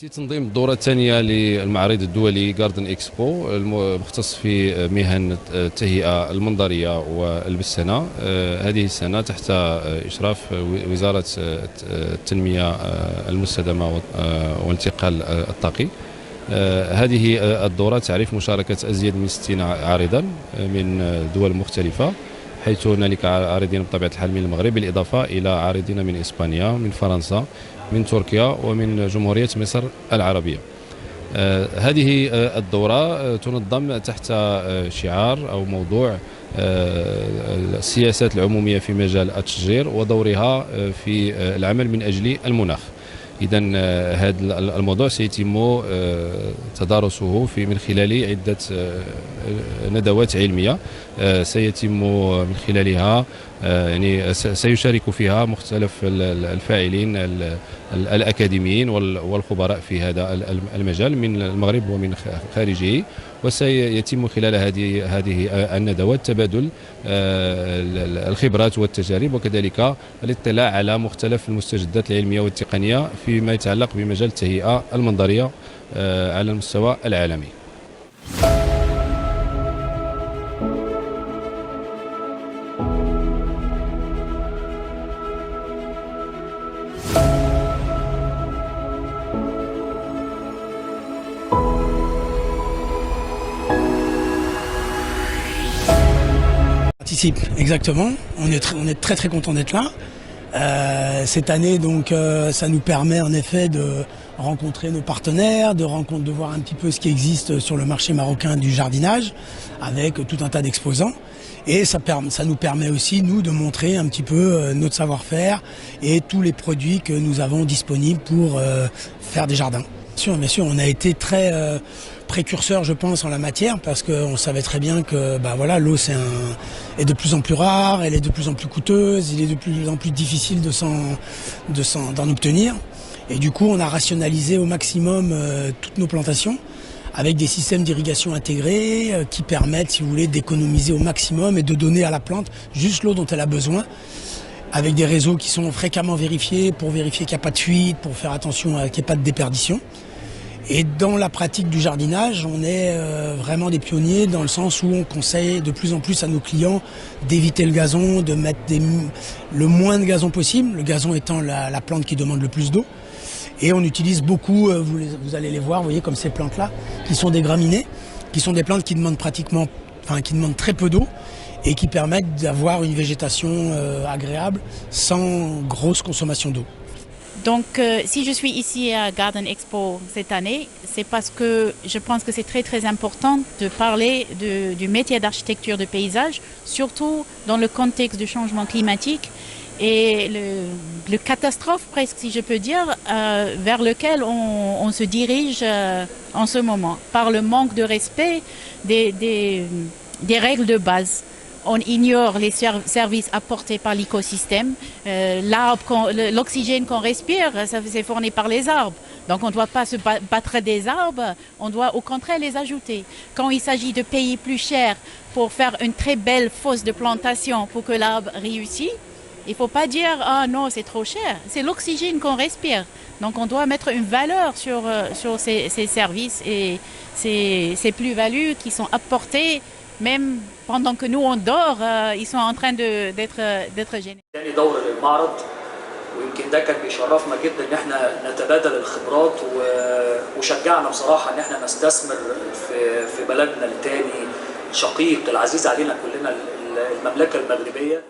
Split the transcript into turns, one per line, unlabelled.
تنظيم الدورة الثانية للمعرض الدولي جاردن إكسبو المختص في مهن التهيئة المنظرية والبستنة. هذه السنة تحت إشراف وزارة التنمية المستدامة والانتقال الطاقي. هذه الدورة تعرف مشاركة أزيد من 60 عارضا من دول مختلفة، حيث هنالك عارضين بطبيعة الحال من المغرب بالإضافة إلى عارضين من إسبانيا، من فرنسا، من تركيا ومن جمهورية مصر العربية. هذه الدورة تنظم تحت شعار أو موضوع السياسات العمومية في مجال التشجير ودورها في العمل من أجل المناخ. إذن هذا الموضوع سيتم تدارسه من خلال عدة ندوات علمية سيتم من خلالها يعني سيشارك فيها مختلف الفاعلين الأكاديميين والخبراء في هذا المجال من المغرب ومن خارجه، وسيتم خلال هذه الندوات تبادل الخبرات والتجارب وكذلك الاطلاع على مختلف المستجدات العلمية والتقنية فيما يتعلق بمجال التهيئة المنظرية على المستوى العالمي.
Exactement, on est très content d'être là. Cette année donc ça nous permet en effet de rencontrer nos partenaires, de voir un petit peu ce qui existe sur le marché marocain du jardinage avec tout un tas d'exposants, et ça nous permet aussi nous de montrer un petit peu notre savoir-faire et tous les produits que nous avons disponibles pour faire des jardins. Bien sûr, on a été très précurseur, je pense, en la matière, parce qu'on savait très bien que voilà, l'eau est de plus en plus rare, elle est de plus en plus coûteuse, il est de plus en plus difficile d'en obtenir. Et du coup, on a rationalisé au maximum toutes nos plantations avec des systèmes d'irrigation intégrés qui permettent, si vous voulez, d'économiser au maximum et de donner à la plante juste l'eau dont elle a besoin, avec des réseaux qui sont fréquemment vérifiés pour vérifier qu'il n'y a pas de fuite, pour faire attention à qu'il n'y ait pas de déperdition. Et dans la pratique du jardinage, on est vraiment des pionniers dans le sens où on conseille de plus en plus à nos clients d'éviter le gazon, de mettre le moins de gazon possible, le gazon étant la plante qui demande le plus d'eau. Et on utilise beaucoup, vous allez les voir, vous voyez, comme ces plantes-là, qui sont des graminées, qui sont des plantes qui demandent qui demandent très peu d'eau et qui permettent d'avoir une végétation agréable sans grosse consommation d'eau.
Donc si je suis ici à Garden Expo cette année, c'est parce que je pense que c'est très important de parler du métier d'architecture de paysage, surtout dans le contexte du changement climatique et le catastrophe presque, si je peux dire, vers lequel on se dirige en ce moment, par le manque de respect des règles de base. On ignore les services apportés par l'écosystème. L'oxygène qu'on respire, c'est fourni par les arbres. Donc on ne doit pas se battre des arbres, on doit au contraire les ajouter. Quand il s'agit de payer plus cher pour faire une très belle fosse de plantation pour que l'arbre réussisse, il ne faut pas dire « Ah non, c'est trop cher ». C'est l'oxygène qu'on respire. Donc on doit mettre une valeur sur ces services et ces plus-values qui sont apportées même pendant que nous on dort, ils sont en train d'être gênés.
تاني دورة للمعرض، ويمكن ده كان بيشرفنا جدا ان احنا نتبادل الخبرات، وشجعنا بصراحة ان احنا نستثمر في بلدنا التاني الشقيق العزيز علينا كلنا المملكة المغربية.